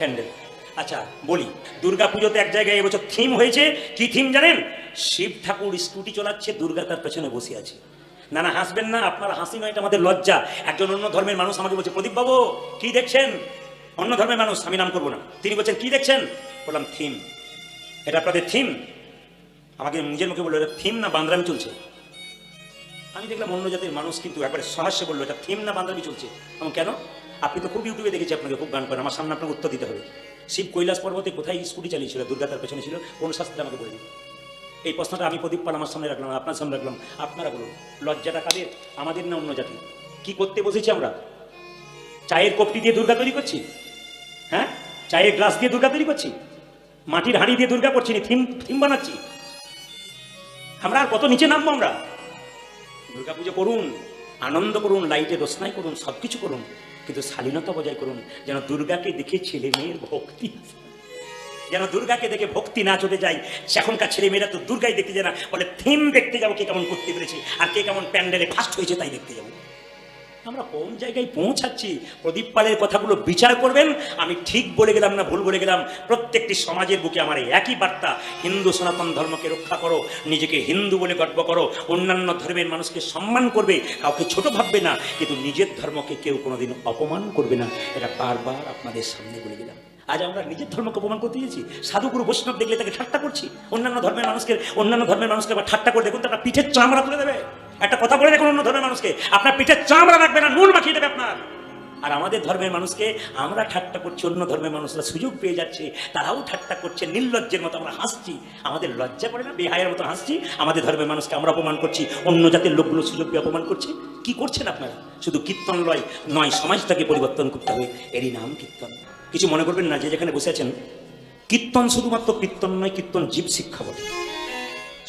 প্যান্ডেল। আচ্ছা বলি, দুর্গাপুজোতে এক জায়গায় এবছর থিম হয়েছে, কি থিম জানেন? শিব ঠাকুর স্কুটি চালাচ্ছে, দুর্গা তার পেছনে বসে আছে। না না, হাসবেন না, আপনার হাসি নয়, এটা আমাদের লজ্জা। একজন অন্য ধর্মের মানুষ আমাকে বলছে, প্রদীপ বাবু কি দেখছেন? অন্য ধর্মের মানুষ, আমি নাম করবো না, তিনি বলছেন কি দেখছেন? বললাম থিম। এটা আপনাদের থিম? আমাকে নিজের মুখে বললো এটা থিম না বান্দরামি চলছে। আমি দেখলাম অন্য জাতির মানুষ কিন্তু একবারে সহাস্যে বললো এটা থিম না বান্দরামি চলছে। আমি কেন? আপনি তো খুব ইউটিউবে দেখেছি, আপনাকে খুব গান করেন, আমার সামনে আপনাকে উত্তর দিতে হবে। শিব কৈলাস পর্বতে কোথায় স্কুটি চালিয়েছিল? দুর্গা তার পেছনে ছিল, কোন শাস্ত্রে আমাকে বলে দিন। এই প্রশ্নটা আমি প্রদীপ পাল আমার সামনে রাখলাম, আপনার সামনে রাখলাম, আপনারা বলুন লজ্জাটা কাদের? আমাদের না অন্য জাতি? কি করতে বসেছি আমরা? চায়ের কপটি দিয়ে দুর্গা তৈরি করছি? হ্যাঁ, চায়ের গ্লাস দিয়ে দুর্গা তৈরি করছি? মাটির হাঁড়ি দিয়ে দুর্গা করছি না, থিম থিম বানাচ্ছি? আমরা আর কত নিচে নামবো আমরা? দুর্গা পুজো করুন, আনন্দ করুন, লাইটে রোশনাই করুন, সবকিছু করুন, কিন্তু শালীনতা বজায় করুন, যেন দুর্গাকে দেখে ছেলে মেয়ের ভক্তি, যেন দুর্গাকে দেখে ভক্তি না চলে যায়। এখনকার ছেলে মেয়েরা তো দুর্গাই দেখতে যায় না, বলে থিম দেখতে যাবো, কে কেমন করতে পেরেছে আর কে কেমন প্যান্ডেলে ফার্স্ট হয়েছে তাই দেখতে যাবো। আমরা কোন জায়গায় পৌঁছাচ্ছি? প্রদীপ পালের কথাগুলো বিচার করবেন। আমি ঠিক বলে গেলাম না ভুল বলে গেলাম? প্রত্যেকটি সমাজের বুকে আমার একই বার্তা, হিন্দু সনাতন ধর্মকে রক্ষা করো, নিজেকে হিন্দু বলে গর্ব করো, অন্যান্য ধর্মের মানুষকে সম্মান করবে, কাউকে ছোট ভাববে না, কিন্তু নিজের ধর্মকে কেউ কোনোদিন অপমান করবে না। এটা বারবার আপনাদের সামনে বলে গেলাম। আজ আমরা নিজের ধর্মকে অপমান করতে গেছি, সাধুগুরু বৈষ্ণব দেখলে তাকে ঠাট্টা করছি, অন্যান্য ধর্মের মানুষকে আবার ঠাট্টা করে দেখুন, তারা পিঠের চামড়া তুলে দেবে। একটা কথা বলে দেখুন, অন্য ধর্মের মানুষকে আপনার পিঠের চামড়া রাখবে না, নুন মাখিয়ে দেবে আপনার। আর আমাদের ধর্মের মানুষকে আমরা ঠাট্টা করছি, অন্য ধর্মের মানুষরা সুযোগ পেয়ে যাচ্ছে, তারাও ঠাট্টা করছে, নির্লজ্জের মতো আমরা হাসছি। আমাদের লজ্জা করে না? বেহায়ের মতো হাসছি, আমাদের ধর্মের মানুষকে আমরা অপমান করছি, অন্য জাতের লোকগুলো সুযোগ পেয়ে অপমান করছে। কি করছেন আপনারা? শুধু কীর্তন নয়, সমাজটাকে পরিবর্তন করতে হবে, এরই নাম কীর্তন। কিছু মনে করবেন না, যে যেখানে বসে আছেন, কীর্তন শুধুমাত্র কীর্তন নয়, কীর্তন জীব শিক্ষা বলে।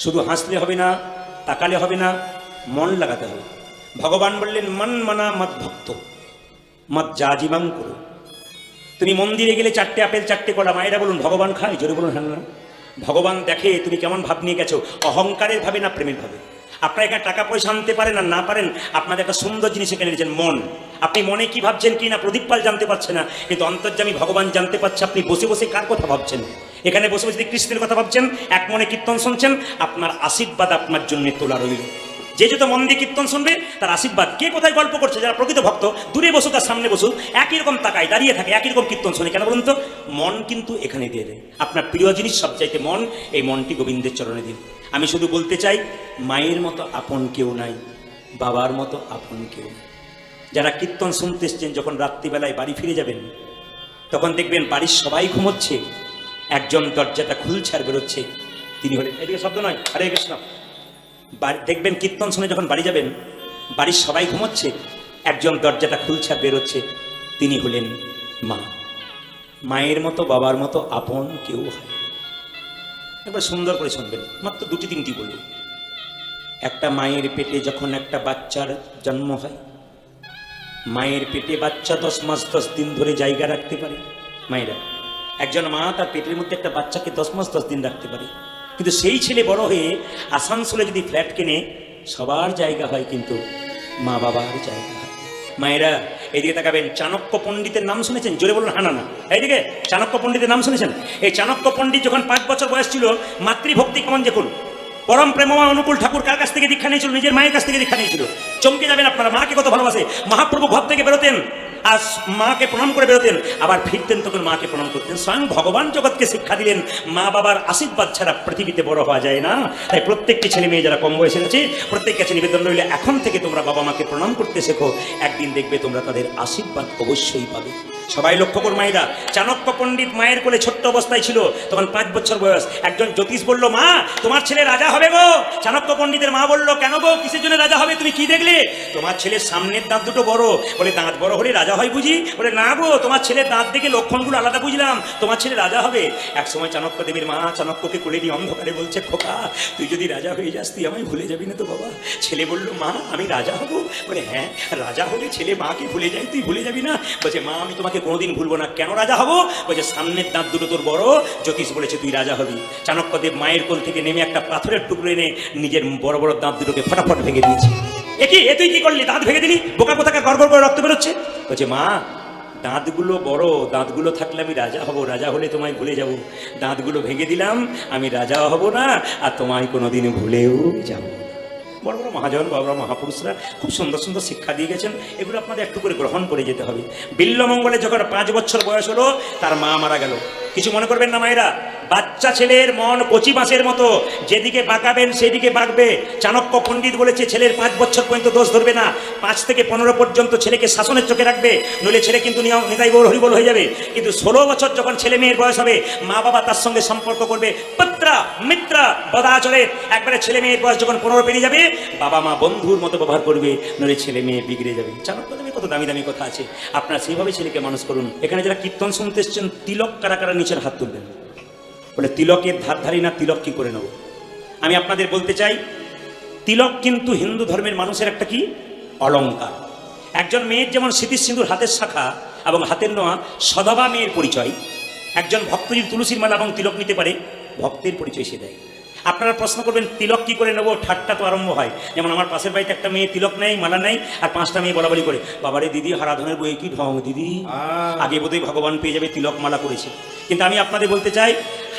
শুধু হাসলে হবে না, তাকালে হবে না, মন লাগাতে হবে। ভগবান বললেন মন মানা মত ভক্ত মত জাজিমাং করো। তুমি মন্দিরে গেলে 4টে আপেল 4টে কলা, মায়েরা বলুন ভগবান খায়? জোরে বলুন হ্যাঁ না। ভগবান দেখে তুমি কেমন ভাব নিয়ে গেছো, অহংকারের ভাবে না প্রেমের ভাবে। আপনারা এখানে টাকা পয়সা আনতে পারেন আর না পারেন, আপনাদের একটা সুন্দর জিনিস এখানে এনেছেন, মন। আপনি মনে কি ভাবছেন কি না প্রদীপ পাল জানতে পারছে না, কিন্তু অন্তর্যামী ভগবান জানতে পারছে আপনি বসে বসে কার কথা ভাবছেন। এখানে বসে বসে কৃষ্ণের কথা ভাবছেন, এক মনে কীর্তন শুনছেন, আপনার আশীর্বাদ আপনার জন্য তোলা রইল। যে যত মন দিয়ে কীর্তন শুনবে তার আশীর্বাদ। কে কোথায় গল্প করছে? যারা প্রকৃত ভক্ত দূরে বসুক আর সামনে বসুক, একই রকম তাকায়, দাঁড়িয়ে থাকে, একই রকম কীর্তন শুনে। কেন বলুন তো? মন কিন্তু এখানে দিয়ে দেয়। আপনার প্রিয় জিনিস সবচাইতে মন, এই মনটি গোবিন্দের চরণে দিন। আমি শুধু বলতে চাই, মায়ের মতো আপন কেউ নাই, বাবার মতো আপন কেউ নাই। যারা কীর্তন শুনতে এসছেন, যখন রাত্রিবেলায় বাড়ি ফিরে যাবেন, তখন দেখবেন বাড়ির সবাই ঘুমোচ্ছে, একজন দরজাটা খুলছে আর বেরোচ্ছে, তিনি হলেন, এদিকে শব্দ নয়, হরে কৃষ্ণ। দেখবেন কীর্তন শুনে যখন বাড়ি যাবেন, বাড়ির সবাই ঘুমোচ্ছে, একজন দরজাটা খুলছে আর বেরোচ্ছে, তিনি হলেন মা। মায়ের মতো বাবার মতো আপন কেউ হয়। একবার সুন্দর করে শুনবেন, মাত্র 2-3টি বলব। একটা মায়ের পেটে যখন একটা বাচ্চার জন্ম হয়, মায়ের পেটে বাচ্চা 10 মাস 10 দিন ধরে জায়গা রাখতে পারে। মায়েরা, একজন মা তার পেটের মধ্যে একটা বাচ্চাকে 10 মাস 10 দিন রাখতে পারে, কিন্তু সেই ছেলে বড় হয়ে আসানসোলে যদি ফ্ল্যাট কেনে, সবার জায়গা হয় কিন্তু মা বাবার জায়গা হয়। মায়েরা এদিকে তাকাবেন, চাণক্য পণ্ডিতের নাম শুনেছেন? জোরে বলুন হ্যাঁ না। এইদিকে চাণক্য পণ্ডিতের নাম শুনেছেন? এই চাণক্য পণ্ডিত যখন 5 বছর বয়স ছিল, মাতৃভক্তি কেমন দেখুন। পরম প্রেমময় অনুকূল ঠাকুর কার কাছ থেকে দীক্ষা নিয়েছিল? নিজের মায়ের কাছ থেকে দীক্ষা নিয়েছিল। চমকে যাবেন আপনারা, মাকে কত ভালোবাসে। মহাপ্রভু ঘর থেকে বেরোতেন আর মাকে প্রণাম করে বেরোতেন, আবার ফিরতেন তখন মাকে প্রণাম করতেন। স্বয়ং ভগবান জগৎকে শিক্ষা দিলেন, মা বাবার আশীর্বাদ ছাড়া পৃথিবীতে বড় হওয়া যায় না। তাই প্রত্যেকটি ছেলে মেয়ে যারা কম বয়সে আছে, প্রত্যেকের কাছে নিবেদন রইলে এখন থেকে তোমরা বাবা মাকে প্রণাম করতে শেখো, একদিন দেখবে তোমরা তাদের আশীর্বাদ অবশ্যই পাবে। সবাই লক্ষ্য কর মায়েরা, চাণক্য পণ্ডিত মায়ের কোলে ছোট্ট অবস্থায় ছিল, তখন 5 বছর বয়স। একজন জ্যোতিষ বলল, মা তোমার ছেলে রাজা হবে গো। চাণক্য পণ্ডিতের মা বলল, কেন গো, কিসের জন্য রাজা হবে? তুমি কি দেখলে? তোমার ছেলের সামনের দাঁত দুটো বড়। বলে দাঁত বড় হলে রাজা হয় বুঝি? বলে না গো, তোমার ছেলের দাঁত দেখে লক্ষণগুলো আলাদা বুঝলাম, তোমার ছেলে রাজা হবে। এক সময় চাণক্য দেবীর মা চাণক্যকে কোলে নিয়ে অন্ধকারে বলছে, খোকা তুই যদি রাজা হয়ে যাস, তুই আমায় ভুলে যাবি না তো বাবা? ছেলে বলল, মা আমি রাজা হব? বলে হ্যাঁ, রাজা হলে ছেলে মাকে ভুলে যায়, তুই ভুলে যাবি না? বলছে, মা আমি তোমাকে কোনোদিন ভুলবো না। কেন রাজা হবো? বলছে, সামনের দাঁত দুটো তোর বড়, জ্যোতিষ বলেছে তুই রাজা হবি। চাণক্যদেব মায়ের কোল থেকে নেমে একটা পাথরের টুকরো এনে নিজের বড় বড় দাঁত দুটোকে ফটাফট ভেঙে দিয়েছে। এ তুই কি করলি? দাঁত ভেঙে দিলি? বোকা কোথাকার গড়গড় করে রক্ত বেরোচ্ছে। বলছে, মা দাঁতগুলো বড়, দাঁতগুলো থাকলে আমি রাজা হব, রাজা হলে তোমায় ভুলে যাব। দাঁতগুলো ভেঙে দিলাম, আমি রাজা হব না আর তোমায় কোনোদিন ভুলেও যাব না। বড় বড় মহাজন, বড় বড় মহাপুরুষরা খুব সুন্দর সুন্দর শিক্ষা দিয়ে গেছেন, এগুলো আপনাদের একটু করে গ্রহণ করে যেতে হবে। বিল্লমঙ্গলে যখন 5 বছর বয়স হলো, তার মা মারা গেল। কিছু মনে করবেন না মায়েরা, বাচ্চা ছেলের মন কচি মাছের মতো, যেদিকে বাঁকাবেন সেদিকে বাঁকবে। চাণক্য পণ্ডিত বলেছে ছেলের 5 বছর পর্যন্ত দোষ ধরবে না, 5 থেকে 15 পর্যন্ত ছেলেকে শাসনের চোখে রাখবে, নইলে ছেলে কিন্তু নিতাই গৌর হরিবল হয়ে যাবে। কিন্তু 16 বছর যখন ছেলে মেয়ের বয়স হবে, মা বাবা তার সঙ্গে সম্পর্ক করবে পুত্রা মিত্রা বদাচরে। একবারে ছেলে মেয়ের বয়স যখন 15 পেরিয়ে যাবে, বাবা মা বন্ধুর মতো ব্যবহার করবে, নইলে ছেলে মেয়ে বিগড়ে যাবে। চাণক্য দেবে কত দামি দামি কথা আছে, আপনারা সেইভাবে ছেলেকে মানুষ করুন। এখানে যারা কীর্তন শুনতে এসছেন, তিলক কারা কারা নিচের হাত তুলবেন। বলে তিলকের ধারধারি না, তিলক কি করে নেব? আমি আপনাদের বলতে চাই, তিলক কিন্তু হিন্দু ধর্মের মানুষের একটা কি অলংকার। একজন মেয়ের যেমন স্মৃতির সিঁদুর হাতের শাখা এবং হাতের নোয়া সদবা মেয়ের পরিচয়, একজন ভক্ত যদি তুলসীর মালা এবং তিলক নিতে পারে, ভক্তের পরিচয় সে দেয়। আপনারা প্রশ্ন করবেন তিলক কি করে নেবো, ঠাট্টা তো আরম্ভ হয়। যেমন আমার পাশের বাড়িতে একটা মেয়ে তিলক নেই, মালা নেই, আর 5টা মেয়ে বলা বলি করে, বাবারে দিদি হারাধনের বই কি ঢং দিদি, আগে বোধহয় ভগবান পেয়ে যাবে, তিলক মালা করেছে। কিন্তু আমি আপনাদের বলতে চাই,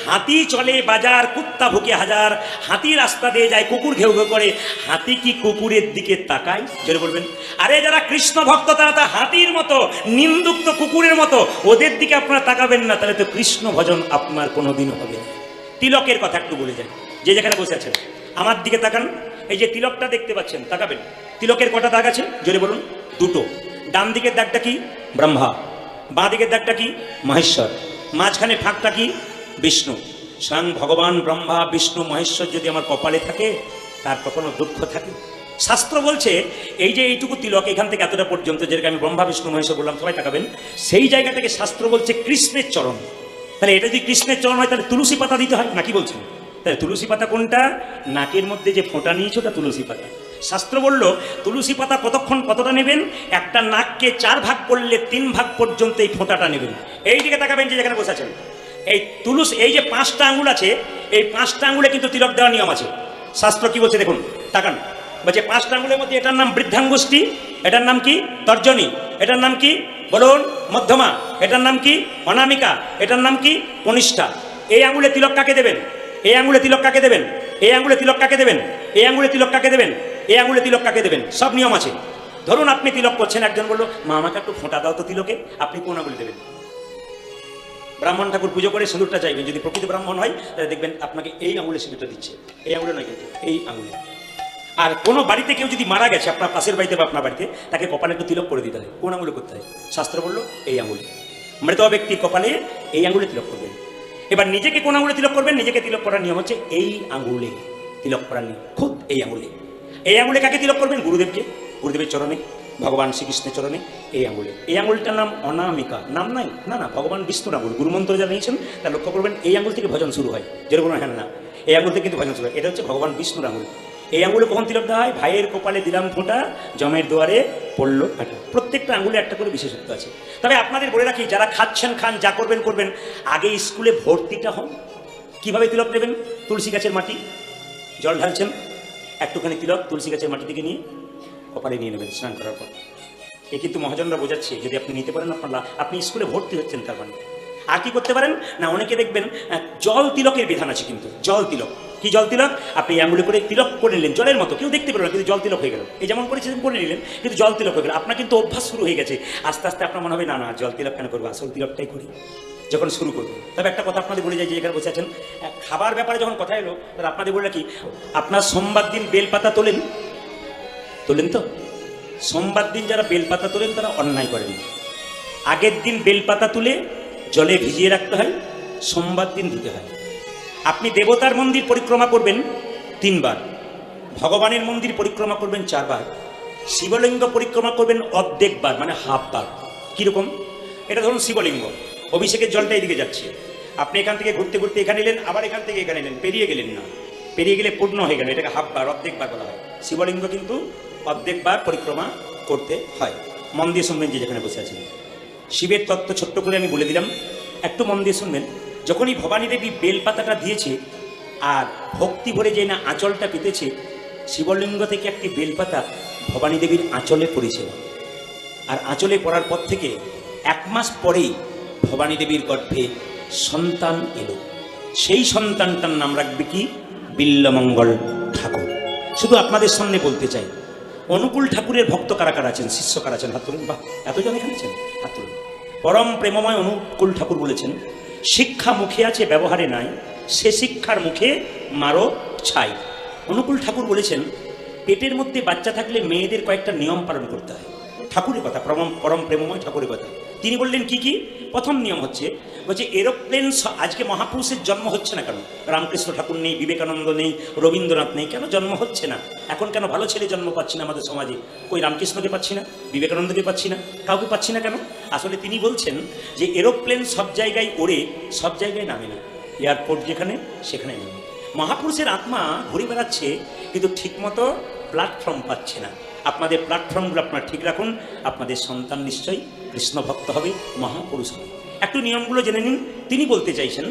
হাতি চলে বাজার, কুত্তা ভুকে হাজার। হাতি রাস্তা দিয়ে যায়, কুকুর ঘেউ ঘেউ করে, হাতি কি কুকুরের দিকে তাকায়? জোরে বলবেন। আরে যারা কৃষ্ণ ভক্ত তারা তো হাতির মতো, নিন্দুক্ত কুকুরের মতো, ওদের দিকে আপনারা তাকাবেন না, তাহলে তো কৃষ্ণ ভজন আপনার কোনোদিনও হবে না। তিলকের কথা একটু বলে যায়, যে যেখানে বসে আছেন আমার দিকে তাকান। এই যে তিলকটা দেখতে পাচ্ছেন, তাকাবেন। তিলকের কটা দাগ আছে জোরে বলুন? 2টো। ডান দিকের দাগটা কি? ব্রহ্মা। বাঁ দিকের দাগটা কি? মহেশ্বর। মাঝখানে ফাঁকটা কি? বিষ্ণু। স্বয়ং ভগবান ব্রহ্মা বিষ্ণু মহেশ্বর যদি আমার কপালে থাকে, তার কখনো দুঃখ থাকে? শাস্ত্র বলছে এই যে এইটুকু তিলক, এখান থেকে এতটা পর্যন্ত, যেটাকে আমি ব্রহ্মা বিষ্ণু মহেশ্বর বললাম, সবাই তাকাবেন, সেই জায়গা থেকে শাস্ত্র বলছে কৃষ্ণের চরণ। তাহলে এটা যদি কৃষ্ণের চরণ হয়, তাহলে তুলসী পাতা দিতে হয় নাকি বলছেন? তাহলে তুলসী পাতা কোনটা? নাকের মধ্যে যে ফোঁটা নিয়েছে ওটা তুলসী পাতা। শাস্ত্র বলল তুলসী পাতা কতক্ষণ কতটা নেবেন? একটা নাককে 4 ভাগ করলে 3 ভাগ পর্যন্ত এই ফোঁটাটা নেবেন। এই দিকে তাকাবেন, যে যেখানে বসে আছেন। এই তুলসী, এই যে 5টা আঙুল আছে, এই 5টা আঙুলে কিন্তু তিলক দেওয়ার নিয়ম আছে। শাস্ত্র কি বলছে দেখুন, তাকান। বলছে 5টা আঙুলের মধ্যে এটার নাম বৃদ্ধাঙ্গুষ্ঠী, এটার নাম কি? তর্জনী, এটার নাম কি বলুন? মধ্যমা, এটার নাম কি? অনামিকা, এটার নাম কি? কনিষ্ঠা। এই আঙুলে তিলক কাকে দেবেন? এই আঙুলে তিলক কাকে দেবেন? এই আঙুলে তিলক কাকে দেবেন? এই আঙুলে তিলক কাকে দেবেন? এই আঙুলে তিলক কাকে দেবেন? সব নিয়ম আছে। ধরুন আপনি তিলক করছেন, একজন বললো মা আমাকে একটু ফোঁটা দাও তো তিলকে, আপনি কোন আঙুলে দেবেন? ব্রাহ্মণ ঠাকুর পুজো করে সিঁদুরটা চাইবেন, যদি প্রকৃত ব্রাহ্মণ হয় তাহলে দেখবেন আপনাকে এই আঙুলে সিঁদুরটা দিচ্ছে, এই আঙুলে নয় কিন্তু এই আঙুলে। আর কোনো বাড়িতে কেউ যদি মারা গেছে, আপনার পাশের বাড়িতে বা আপনার বাড়িতে, তাকে কপালে একটু তিলক করে দিতে হয়। কোন আঙুলে করতে হয়? শাস্ত্র বললো এই আঙুলে। মৃত ব্যক্তির কপালে এই আঙুলে তিলক করবেন। এবার নিজেকে কোন আঙুলে তিলক করবেন? নিজেকে তিলক করার নিয়ম হচ্ছে এই আঙুলে তিলক করার নিয়ম, খুব এই আঙুলে। এই আঙুলে কাকে তিলক করবেন? গুরুদেবকে, গুরুদেবের চরণে, ভগবান শ্রীকৃষ্ণের চরণে এই আঙুলে। এই আঙুলটার নাম অনামিকা, নাম নাই, না না, ভগবান বিষ্ণুর আঙুল। গুরুমন্ত্র যা নিয়েছেন তা লক্ষ্য করবেন, এই আঙুল থেকে ভজন শুরু হয়। যেরকম হ্যাঁ না, এই আঙুল থেকে কিন্তু ভজন শুরু হয়। এটা হচ্ছে ভগবান বিষ্ণুর আঙুল। এই আঙুলে কখন তিলক দেওয়া হয়? ভাইয়ের কপালে দিলাম ফোঁটা, জমের দুয়ারে পড়লো কাটা। প্রত্যেকটা আঙুলে একটা করে বিশেষত্ব আছে। তবে আপনাদের বলে রাখি, যারা খাচ্ছেন খান, যা করবেন করবেন, আগে স্কুলে ভর্তিটা হন। কিভাবে তিলক নেবেন? তুলসী গাছের মাটি, জল ঢালছেন, একটুখানি তিলক তুলসী গাছের মাটি থেকে নিয়ে কপালে নিয়ে নেবেন স্নান করার পর। এ কিন্তু মহাজনরা বোঝাচ্ছে, যদি আপনি নিতে পারেন আপনি স্কুলে ভর্তি হচ্ছেন, তার মানে। আর কি করতে পারেন না, অনেকে দেখবেন জল তিলকের বিধান আছে, কিন্তু জল তিলক কি? জল তিলক আপনি আঙুলে করে তিলক করে নিলেন, জলের মতো, কেউ দেখতে পেল না, কিন্তু জল তিলক হয়ে গেল। এই যেমন করেছিলেন করে নিলেন, কিন্তু জল তিলক হয়ে গেল। আপনার কিন্তু অভ্যাস শুরু হয়ে গেছে। আস্তে আস্তে আপনার মনে হবে না না, জল তিলক কেন করবো, আসল তিলকটাই করি যখন শুরু করবো। তবে একটা কথা আপনাদের বলে যায়, যে যেখানে বসে আছেন, খাবার ব্যাপারে যখন কথা এলো, তাহলে আপনাদের বলে রাখি, আপনার সোমবার দিন বেলপাতা তোলেন, তোলেন তো? সোমবার দিন যারা বেলপাতা তোলেন তারা অন্যায় করেন। আগের দিন বেলপাতা তুলে জলে ভিজিয়ে রাখতে হয়, সোমবার দিন ধুতে হয়। আপনি দেবতার মন্দির পরিক্রমা করবেন 3 বার, ভগবানের মন্দির পরিক্রমা করবেন 4 বার, শিবলিঙ্গ পরিক্রমা করবেন অর্ধেক বার, মানে হাফ বার। কীরকম? এটা ধরুন শিবলিঙ্গ, অভিষেকের জলটা এদিকে যাচ্ছে, আপনি এখান থেকে ঘুরতে ঘুরতে এখানে এলেন, আবার এখান থেকে এখানে এলেন, পেরিয়ে গেলেন না, পেরিয়ে গেলে পূর্ণ হয়ে গেল, এটাকে হাফ বার, অর্ধেক বার বলা হয়। শিবলিঙ্গ কিন্তু অর্ধেক বার পরিক্রমা করতে হয়। মন দিয়ে শুনবেন, যে যেখানে বসে আছেন। শিবের তত্ত্ব ছোট্ট করে আমি বলে দিলাম, একটু মন দিয়ে শুনবেন। যখনই ভবানী দেবী বেলপাতাটা দিয়েছে আর ভক্তি ভরে যে না আঁচলটা পেতেছে, শিবলিঙ্গ থেকে একটি বেলপাতা ভবানী দেবীর আঁচলে পড়েছিল। আর আঁচলে পড়ার পর থেকে 1 মাস পরেই ভবানী দেবীর গর্ভে সন্তান এলো। সেই সন্তানটার নাম রাখবে কি? বিল্লমঙ্গল ঠাকুর। শুধু আপনাদের সামনে বলতে চাই, অনুকূল ঠাকুরের ভক্ত কারা কারা আছেন, শিষ্য কারা আছেন? হাত তুলুন। বাহ, এতজন এখানে আছেন, হাত তুলুন। পরম প্রেমময় অনুকূল ঠাকুর বলেছেন, শিক্ষা মুখে আছে ব্যবহারে নাই, সে শিক্ষার মুখে মারো ছাই। অনুকূল ঠাকুর বলেছেন, পেটের মধ্যে বাচ্চা থাকলে মেয়েদের কয়েকটা নিয়ম পালন করতে হয়। ঠাকুরের কথা, পরম প্রেমময় ঠাকুরের কথা। তিনি বললেন কি কি? প্রথম নিয়ম হচ্ছে এরোপ্লেন। আজকে মহাপুরুষের জন্ম হচ্ছে না কেন? রামকৃষ্ণ ঠাকুর নেই, বিবেকানন্দ নেই, রবীন্দ্রনাথ নেই, কেন জন্ম হচ্ছে না? এখন কেন ভালো ছেলে জন্ম পাচ্ছি না আমাদের সমাজে? কই রামকৃষ্ণকে পাচ্ছি না, বিবেকানন্দকে পাচ্ছি না, কাউকে পাচ্ছি না কেন? আসলে তিনি বলছেন যে এরোপ্লেন সব জায়গায় ওড়ে, সব জায়গায় নামে না। এয়ারপোর্ট যেখানে সেখানে নামে। মহাপুরুষের আত্মা ঘুরে বেড়াচ্ছে, কিন্তু ঠিকমতো প্ল্যাটফর্ম পাচ্ছে না। আপনাদের প্ল্যাটফর্মগুলো আপনারা ঠিক রাখুন, আপনাদের সন্তান নিশ্চয়ই কৃষ্ণ ভক্ত হবে, মহাপুরুষ হবে। একটু নিয়মগুলো জেনে নিন। তিনি বলতে চাইছেন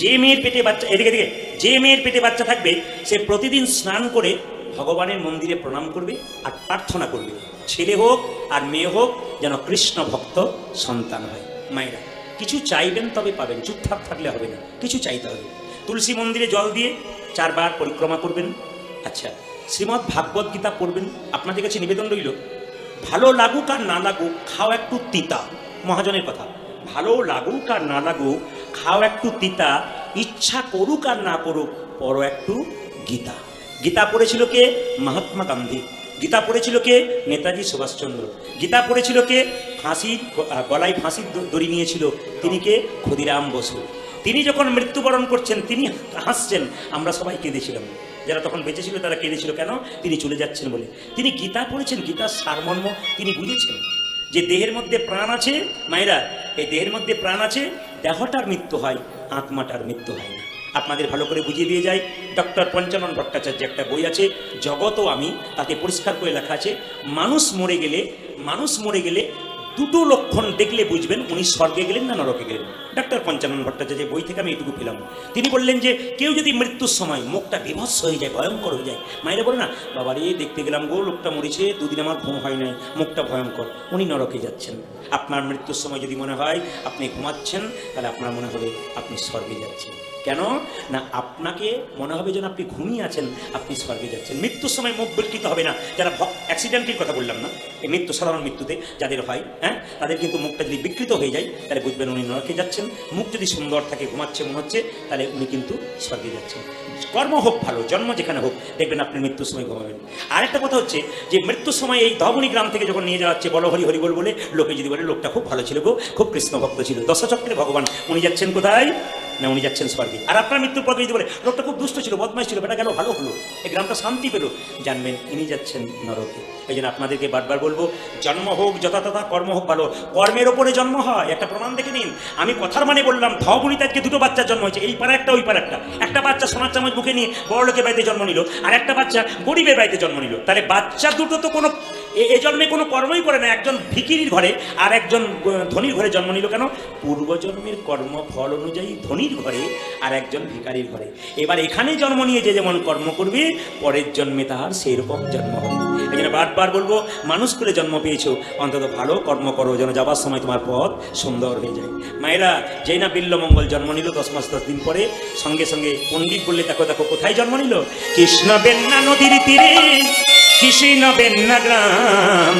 যে মেয়ের পেটে বাচ্চা, এদিকে যে মেয়ের পেটে বাচ্চা থাকবে, সে প্রতিদিন স্নান করে ভগবানের মন্দিরে প্রণাম করবে আর প্রার্থনা করবে, ছেলে হোক আর মেয়ে হোক যেন কৃষ্ণ ভক্ত সন্তান হয়। মায়েরা কিছু চাইবেন তবে পাবেন, চুপচাপ থাকলে হবে না, কিছু চাইতে হবে। তুলসী মন্দিরে জল দিয়ে 4 বার পরিক্রমা করবেন। আচ্ছা, শ্রীমদ্ ভাগবত গীতা পড়বেন। আপনাদের কাছে নিবেদন রইল, ভালো লাগুক আর না লাগুক, খাও একটু তিতা। মহাজনের কথা, ভালো লাগুক আর না লাগুক, খাও একটু তিতা, ইচ্ছা করুক আর না করুক, পড়ো একটু গীতা। গীতা পড়েছিল কে? মহাত্মা গান্ধী। গীতা পড়েছিল কে? নেতাজি সুভাষচন্দ্র। গীতা পড়েছিল কে? গলায় ফাঁসির দড়ি নিয়েছিল তিনি কে? ক্ষুদিরাম বসু। তিনি যখন মৃত্যুবরণ করছেন তিনি হাসছেন, আমরা সবাই কেঁদেছিলাম। যারা তখন বেঁচে ছিল তারা কেঁদেছিল, কেন? তিনি চলে যাচ্ছেন বলে। তিনি গীতা পড়েছেন, গীতার সারমর্ম তিনি বুঝেছেন যে দেহের মধ্যে প্রাণ আছে। মায়েরা, এই দেহের মধ্যে প্রাণ আছে, দেহটার মৃত্যু হয়, আত্মাটার মৃত্যু হয় না। আপনাদের ভালো করে বুঝিয়ে দিয়ে যায়, ডক্টর পঞ্চানন ভট্টাচার্য একটা বই আছে জগৎ ও আমি, তাতে পরিষ্কার করে লেখা আছে মানুষ মরে গেলে 2টো লক্ষণ দেখলে বুঝবেন উনি স্বর্গে গেলেন না নরকে গেলেন। ডক্টর পঞ্চানন ভট্টাচার্যের বই থেকে আমি এটুকু পেলাম। তিনি বললেন যে কেউ যদি মৃত্যুর সময় মুখটা বিভৎস হয়ে যায়, ভয়ঙ্কর হয়ে যায়, মায়েরা বলে না, বাবা রে দেখতে গেলাম গো, লোকটা মরেছে, 2 দিন আমার ঘুম হয় নাই, মুখটা ভয়ঙ্কর, উনি নরকে যাচ্ছেন। আপনার মৃত্যুর সময় যদি মনে হয় আপনি ঘুমাচ্ছেন, তাহলে আপনার মনে হবে আপনি স্বর্গে যাচ্ছেন। কেন না? আপনাকে মনে হবে যেন আপনি ঘুমিয়ে আছেন, আপনি স্বর্গে যাচ্ছেন। মৃত্যুর সময় মুখ বিকৃত হবে না। যারা অ্যাক্সিডেন্টের কথা বললাম না, এই মৃত্যু সাধারণ মৃত্যুতে যাদের হয়, হ্যাঁ, তাদের কিন্তু মুখটা যদি বিকৃত হয়ে যায়, তাহলে বুঝবেন উনি নরকে যাচ্ছেন। মুখ যদি সুন্দর থাকে, ঘুমাচ্ছে মনে হচ্ছে, তাহলে উনি কিন্তু স্বর্গে যাচ্ছেন। কর্ম হোক ভালো, জন্ম যেখানে হোক, দেখবেন আপনি মৃত্যুর সময় ঘুমাবেন। আরেকটা কথা হচ্ছে যে মৃত্যুর সময় এই ধবনী গ্রাম থেকে যখন নিয়ে যাওয়া হচ্ছে, বলো হরি হরি বল বলে, লোকে যদি বলে লোকটা খুব ভালো ছিল গো, খুব কৃষ্ণ ভক্ত ছিল, দশচক্রে ভগবান, উনি যাচ্ছেন কোথায়? না, উনি যাচ্ছেন স্বর্গে। আর আপনার মৃত্যুর পর যদি বলে লোকটা খুব দুষ্ট ছিল, বদমাশ ছিল, বেটা গেল ভালো হলো, এই গ্রামটা শান্তি পেল, জানবেন ইনি যাচ্ছেন নরকে। এই জন্য আপনাদেরকে বারবার বলবো, জন্ম হোক যথাতথা, কর্ম হোক ভালো। কর্মের ওপরে জন্ম হয়, একটা প্রমাণ দেখে নিন। আমি কথার মানে বললাম, ধবনীতে আজকে 2টো বাচ্চার জন্ম হয়েছে, এই পাড়া একটা ওই পাড়া একটা। একটা বাচ্চা সোনার চামচ মুখে নিয়ে বড় লোকের বাড়িতে জন্ম নিল, আর একটা বাচ্চা গরিবের বাড়িতে জন্ম নিল। তাহলে বাচ্চা দুটো তো কোনো এ জন্মে কোনো কর্মই করে না। একজন ভিখিরির ঘরে আর একজন ধনীর ঘরে জন্ম নিল, কেন? পূর্বজন্মের কর্মফল অনুযায়ী ধনীর ঘরে আর একজন ভিখারির ঘরে। এবার এখানে জন্ম নিয়ে যে যেমন কর্ম করবে, পরের জন্মে তার সেই রকম জন্ম হবে। এই জন্য বারবার বলবো, মানুষ করে জন্ম পেয়েছো, অন্তত ভালো কর্ম করো, যেন যাবার সময় তোমার পথ সুন্দর হয়ে যায়। মায়েরা, যেই না বিল্লমঙ্গল জন্ম নিল, 10 মাস 10 দিন পরে সঙ্গে সঙ্গে পণ্ডিত বললে, দেখো দেখো কোথায় জন্ম নিল? কৃষ্ণ বেন্না নদীর তীরে, কৃষ্ণ বেন্না গ্রাম,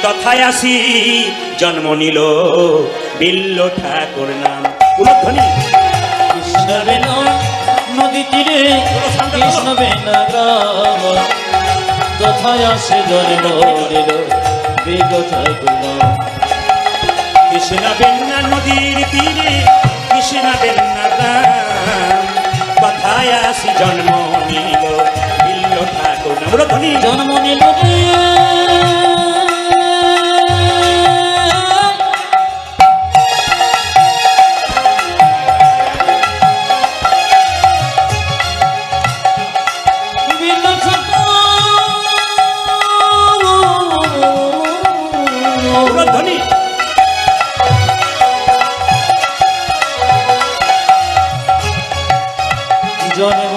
তথায় আসি জন্ম নিল বিল্ল ঠাকুর নাম। উলধ্বনি কৃষ্ণ বেন্না নদী তীরে, কৃষ্ণ বেন্না গ্রাম, তথায় আসি জন্ম নিল বিল্ল ঠাকুর নাম। কৃষ্ণ বেন্না নদীর তীরে, কৃষ্ণ বেন্না গ্রাম, তথায় আসি জন্ম নিল বিল্ল ঠাকুর নাম। উলধ্বনি জন্ম নিল জন্ম